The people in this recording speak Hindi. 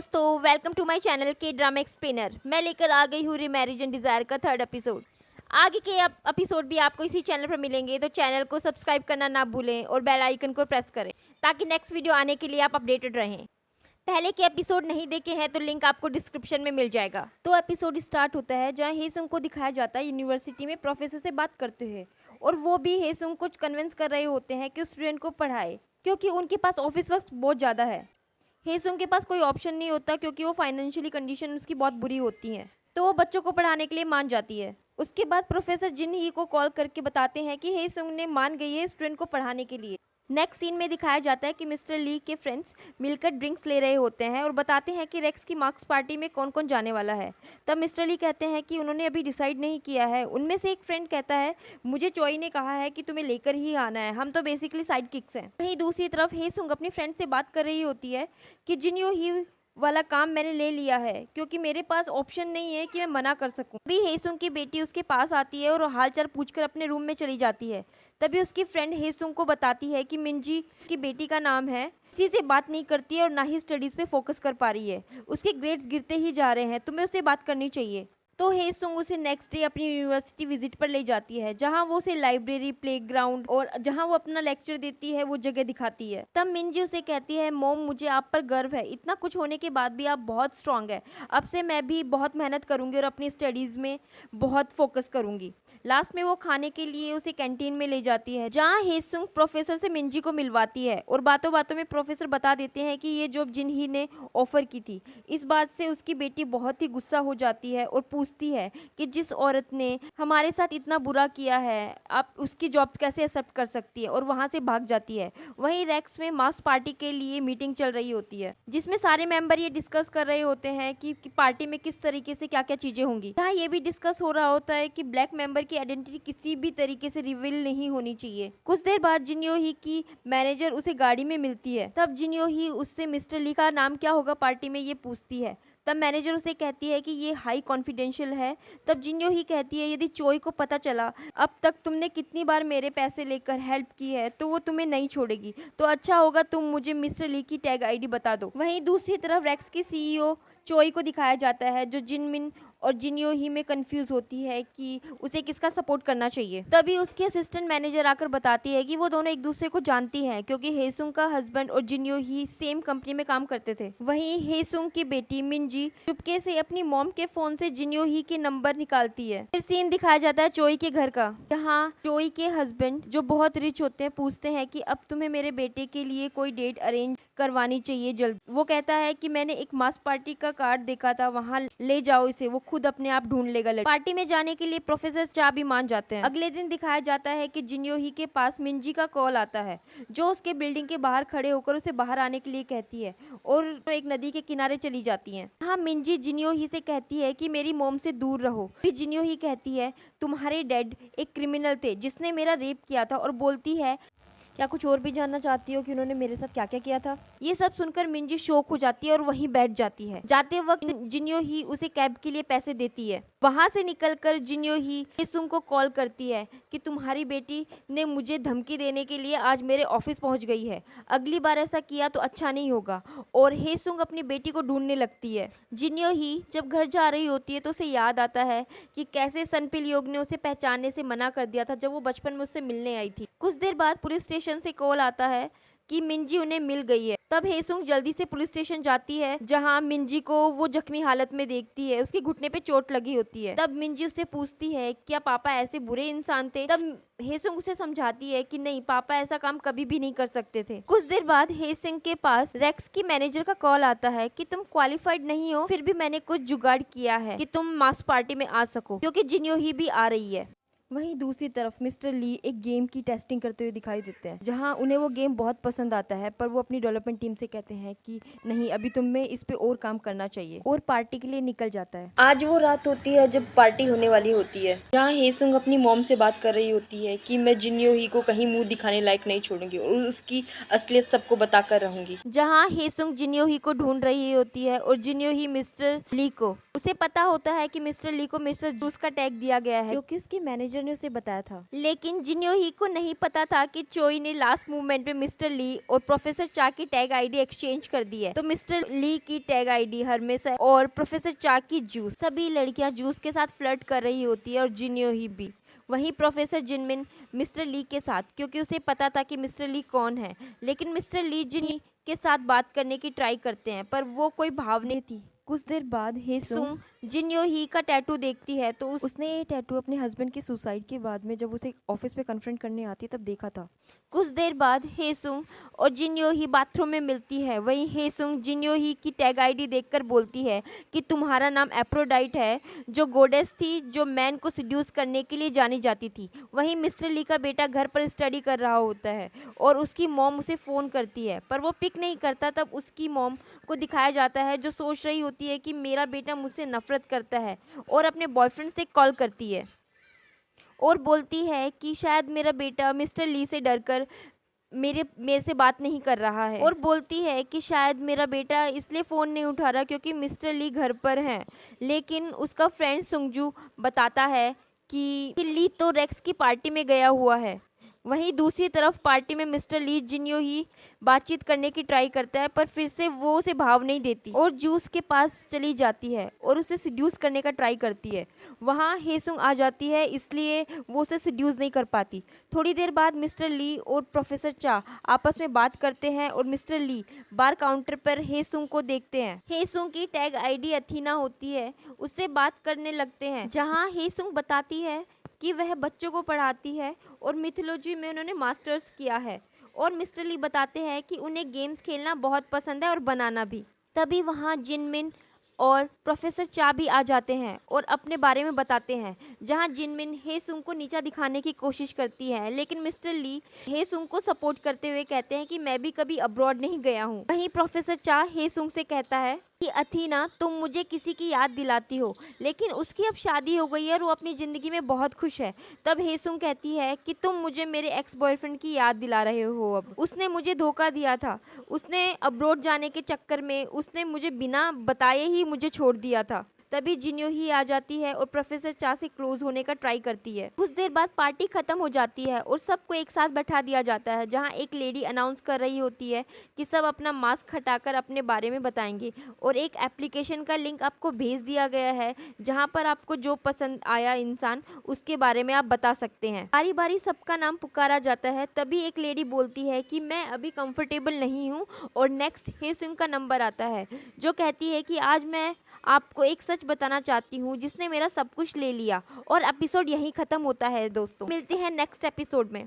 दोस्तों, वेलकम टू माय चैनल के ड्रामा एक्सप्लेनर। मैं लेकर आ गई हूँ रीमैरिज एंड डिज़ायर का 3rd एपिसोड। आगे के एपिसोड भी आपको इसी चैनल पर मिलेंगे, तो चैनल को सब्सक्राइब करना ना भूलें और बेल आइकन को प्रेस करें ताकि नेक्स्ट वीडियो आने के लिए आप अपडेटेड रहें। पहले के एपिसोड नहीं देखे हैं तो लिंक आपको डिस्क्रिप्शन में मिल जाएगा। तो एपिसोड स्टार्ट होता है जहाँ हेसुंग को दिखाया जाता है यूनिवर्सिटी में प्रोफेसर से बात करते हुए, और वो भी हेसुंग को कन्विंस कर रहे होते हैं कि स्टूडेंट को पढ़ाए क्योंकि उनके पास ऑफिस वर्क बहुत ज़्यादा है। हेसुंग के पास कोई ऑप्शन नहीं होता क्योंकि वो फाइनेंशियली कंडीशन उसकी बहुत बुरी होती है, तो वो बच्चों को पढ़ाने के लिए मान जाती है। उसके बाद प्रोफेसर जिन ही को कॉल करके बताते हैं कि हेसुंग ने मान गई है स्टूडेंट को पढ़ाने के लिए। नेक्स्ट सीन में दिखाया जाता है कि मिस्टर ली के फ्रेंड्स मिलकर ड्रिंक्स ले रहे होते हैं और बताते हैं कि रेक्स की मार्क्स पार्टी में कौन कौन जाने वाला है। तब मिस्टर ली कहते हैं कि उन्होंने अभी डिसाइड नहीं किया है। उनमें से एक फ्रेंड कहता है, मुझे चोई ने कहा है कि तुम्हें लेकर ही आना है, हम तो बेसिकली साइड किक्स हैं। वहीं दूसरी तरफ हेसुंग अपनी फ्रेंड से बात कर रही होती है कि जिन्यो ही वाला काम मैंने ले लिया है क्योंकि मेरे पास ऑप्शन नहीं है कि मैं मना कर सकूं। अभी हेसुंग की बेटी उसके पास आती है और हालचाल पूछकर अपने रूम में चली जाती है। तभी उसकी फ्रेंड हेसुंग को बताती है कि मिंजी की बेटी का नाम है, किसी से बात नहीं करती है और ना ही स्टडीज पे फोकस कर पा रही है, उसके ग्रेड्स गिरते ही जा रहे हैं, तुम्हें उससे बात करनी चाहिए। तो हेसुंग उसे नेक्स्ट डे अपनी यूनिवर्सिटी विजिट पर ले जाती है जहां वो उसे लाइब्रेरी, प्लेग्राउंड और जहां वो अपना लेक्चर देती है वो जगह दिखाती है। तब मिंजी उसे कहती है, मॉम मुझे आप पर गर्व है, इतना कुछ होने के बाद भी आप बहुत स्ट्रांग है। अब से मैं भी बहुत मेहनत करूंगी और अपनी स्टडीज़ में बहुत फोकस करूंगी। लास्ट में वो खाने के लिए उसे कैंटीन में ले जाती है जहाँ हेसुंग प्रोफेसर से मिंजी को मिलवाती है और बातों बातों में प्रोफेसर बता देते हैं कि ये जॉब जिनही ने ऑफर की थी। इस बात से उसकी बेटी बहुत ही गुस्सा हो जाती है और पूछती है कि जिस औरत ने हमारे साथ इतना बुरा किया है आप उसकी जॉब कैसे एक्सेप्ट कर सकती है, और वहाँ से भाग जाती है। वहीं रेक्स में मास पार्टी के लिए मीटिंग चल रही होती है जिसमें सारे मेंबर ये डिस्कस कर रहे होते हैं कि पार्टी में किस तरीके से क्या क्या चीजें होंगी। यहाँ ये भी डिस्कस हो रहा होता है कि ब्लैक मेंबर की आइडेंटिटी किसी भी तरीके से रिवील नहीं होनी चाहिए। कुछ देर बाद जिन्यो ही की मैनेजर उसे गाड़ी में मिलती है। तब जिन्यो ही उससे मिस्टर ली का नाम क्या होगा पार्टी में ये पूछती है। तब मैनेजर उसे कहती है कि ये हाई कॉन्फिडेंशियल है। तब जिन्यो ही कहती है, यदि चोई को पता चला अब तक तुमने कितनी बार मेरे पैसे लेकर हेल्प की है तो वो तुम्हें नहीं छोड़ेगी, तो अच्छा होगा तुम मुझे मिस्टर ली की टैग आईडी बता दो। वहीं दूसरी तरफ रेक्स की सीईओ चोई को दिखाया जाता है जो जिनमिन और जिन्यो ही में कंफ्यूज होती है कि उसे किसका सपोर्ट करना चाहिए। तभी उसकी असिस्टेंट मैनेजर आकर बताती है कि वो दोनों एक दूसरे को जानती हैं क्योंकि हेसुंग का हस्बैंड और जिन्यो ही सेम कंपनी में काम करते थे। वहीं हेसुंग की बेटी मिंजी चुपके से अपनी मॉम के फोन से जिन्यो ही के नंबर निकालती है। फिर सीन दिखाया जाता है चोई के घर का जहाँ चोई के हस्बैंड जो बहुत रिच होते हैं पूछते हैं कि अब तुम्हें मेरे बेटे के लिए कोई डेट अरेंज करवानी चाहिए जल्द। वो कहता है कि मैंने एक मास पार्टी का कार्ड देखा था, वहाँ ले जाओ इसे, वो खुद अपने आप ढूंढ लेगा। पार्टी में जाने के लिए प्रोफेसर चा भी मान जाते हैं। अगले दिन दिखाया जाता है कि जिन्यो ही के पास मिंजी का कॉल आता है जो उसके बिल्डिंग के बाहर खड़े होकर उसे बाहर आने के लिए कहती है और तो एक नदी के किनारे चली जाती है। हाँ, मिंजी जिन्यो ही से कहती है कि मेरी मोम से दूर रहो। फिर जिन्यो ही कहती है, तुम्हारे डैड एक क्रिमिनल थे जिसने मेरा रेप किया था, और बोलती है क्या कुछ और भी जानना चाहती हो कि उन्होंने मेरे साथ क्या क्या किया था। ये सब सुनकर मिंजी शॉक हो जाती है और वहीं बैठ जाती है। जाते वक्त जिन्यो ही उसे कैब के लिए पैसे देती है। वहां से निकलकर जिन्यो ही हेसुंग को कॉल करती है कि तुम्हारी बेटी ने मुझे धमकी देने के लिए आज मेरे ऑफिस पहुंच गई है, अगली बार ऐसा किया तो अच्छा नहीं होगा। और हेसुंग अपनी बेटी को ढूंढने लगती है। जिन्यो ही जब घर जा रही होती है तो उसे याद आता है कि कैसे सनपिल योग ने उसे पहचानने से मना कर दिया था जब वो बचपन में उससे मिलने आई थी। कुछ देर बाद पुलिस स्टेशन से कॉल आता है कि मिंजी उन्हें मिल गई है। तब हेसुंग जल्दी से पुलिस स्टेशन जाती है जहां मिंजी को वो जख्मी हालत में देखती है, उसके घुटने पे चोट लगी होती है। तब मिंजी उससे पूछती है क्या पापा ऐसे बुरे इंसान थे। तब हेसुंग उसे समझाती है कि नहीं, पापा ऐसा काम कभी भी नहीं कर सकते थे। कुछ देर बाद हेसुंग के पास रेक्स की मैनेजर का कॉल आता है कि तुम क्वालिफाइड नहीं हो, फिर भी मैंने कुछ जुगाड़ किया है कि तुम मास पार्टी में आ सको क्योंकि जिन्यो ही भी आ रही है। वहीं दूसरी तरफ मिस्टर ली एक गेम की टेस्टिंग करते हुए दिखाई देते हैं जहां उन्हें वो गेम बहुत पसंद आता है, पर वो अपनी डेवलपमेंट टीम से कहते हैं कि नहीं, अभी तुम्हें इस पे और काम करना चाहिए, और पार्टी के लिए निकल जाता है। आज वो रात होती है जब पार्टी होने वाली होती है जहाँ हेसुंग अपनी मॉम से बात कर रही होती है कि मैं जिन्यो ही को कहीं मुंह दिखाने लायक नहीं छोड़ूंगी और उसकी असलियत सबको बताकर रहूंगी। जहाँ हेसुंग जिन्यो ही को ढूंढ रही होती है और जिन्यो ही मिस्टर ली को, उसे पता होता है कि मिस्टर ली को मिस्टर जूस का टैग दिया गया है क्योंकि उसके मैनेजर वेटर ने उसे बताया था। लेकिन जिन्यो ही को नहीं पता था कि चोई ने लास्ट मूवमेंट में मिस्टर ली और प्रोफेसर चा की टैग आईडी एक्सचेंज कर दी है। तो मिस्टर ली की टैग आईडी हरमेस है और प्रोफेसर चा की जूस। सभी लड़कियां जूस के साथ फ्लर्ट कर रही होती है और जिन्यो ही भी। वहीं प्रोफेसर जिनमिन मिस्टर ली के साथ, क्योंकि उसे पता था कि मिस्टर ली कौन है। लेकिन मिस्टर ली जिनी के साथ बात करने की ट्राई करते हैं पर वो कोई भाव नहीं थी। कुछ देर बाद हेसुंग जिन्यो ही का टैटू देखती है तो उसने ये टैटू अपने हस्बैंड के सुसाइड के बाद में जब उसे ऑफिस में कन्फ्रंट करने आती है तब देखा था। कुछ देर बाद हेसुंग और जिन्यो ही बाथरूम में मिलती है। वहीं हेसुंग जिन्यो ही की टैग आईडी देखकर बोलती है कि तुम्हारा नाम एप्रोडाइट है, जो गोडेस थी जो मैन को सिड्यूस करने के लिए जानी जाती थी। वहीं मिस्टर ली का बेटा घर पर स्टडी कर रहा होता है और उसकी मॉम उसे फ़ोन करती है पर वो पिक नहीं करता। तब उसकी मॉम को दिखाया जाता है जो सोच रही होती है कि मेरा बेटा मुझसे नफरत करता है और अपने बॉयफ्रेंड से कॉल करती है और बोलती है कि शायद मेरा बेटा मिस्टर ली से डरकर मेरे से बात नहीं कर रहा है और बोलती है कि शायद मेरा बेटा इसलिए फ़ोन नहीं उठा रहा क्योंकि मिस्टर ली घर पर हैं। लेकिन उसका फ्रेंड सुंगजू बताता है कि ली तो रेक्स की पार्टी में गया हुआ है। वहीं दूसरी तरफ पार्टी में मिस्टर ली जिन्यो ही बातचीत करने की ट्राई करता है पर फिर से वो उसे भाव नहीं देती और जूस के पास चली जाती है और उसे सिड्यूस करने का ट्राई करती है। वहाँ हेसुंग आ जाती है इसलिए वो उसे सिड्यूस नहीं कर पाती। थोड़ी देर बाद मिस्टर ली और प्रोफेसर चा आपस में बात करते हैं और मिस्टर ली बार काउंटर पर हेसुंग को देखते हैं। हेसुंग की टैग आईडी अथीना होती है, उससे बात करने लगते हैं जहाँ हेसुंग बताती है कि वह बच्चों को पढ़ाती है और मिथोलॉजी में उन्होंने मास्टर्स किया है। और मिस्टर ली बताते हैं कि उन्हें गेम्स खेलना बहुत पसंद है और बनाना भी। तभी वहाँ जिनमिन और प्रोफेसर चा भी आ जाते हैं और अपने बारे में बताते हैं, जहां जिनमिन हेसुंग को नीचा दिखाने की कोशिश करती है लेकिन मिस्टर ली हेसुंग को सपोर्ट करते हुए कहते हैं कि मैं भी कभी अब्रॉड नहीं गया हूं। वहीं प्रोफेसर चा हेसुंग से कहता है कि अथीना तुम मुझे किसी की याद दिलाती हो, लेकिन उसकी अब शादी हो गई है और वो अपनी ज़िंदगी में बहुत खुश है। तब हेसुंग कहती है कि तुम मुझे मेरे एक्स बॉयफ्रेंड की याद दिला रहे हो। अब उसने मुझे धोखा दिया था, उसने अब्रॉड जाने के चक्कर में उसने मुझे बिना बताए ही मुझे छोड़ दिया था। तभी जिन्यो ही आ जाती है और प्रोफेसर चा से क्लोज होने का ट्राई करती है। कुछ देर बाद पार्टी खत्म हो जाती है और सबको एक साथ बैठा दिया जाता है, जहां एक लेडी अनाउंस कर रही होती है कि सब अपना मास्क हटाकर अपने बारे में बताएंगे और एक एप्लीकेशन का लिंक आपको भेज दिया गया है जहां पर आपको जो पसंद आया इंसान उसके बारे में आप बता सकते हैं। बारी बारी सबका नाम पुकारा जाता है। तभी एक लेडी बोलती है कि मैं अभी कंफर्टेबल नहीं हूँ और नेक्स्ट हेसुंग का नंबर आता है जो कहती है कि आज मैं आपको एक सच बताना चाहती हूँ जिसने मेरा सब कुछ ले लिया। और एपिसोड यहीं ख़त्म होता है दोस्तों। मिलते हैं नेक्स्ट एपिसोड में।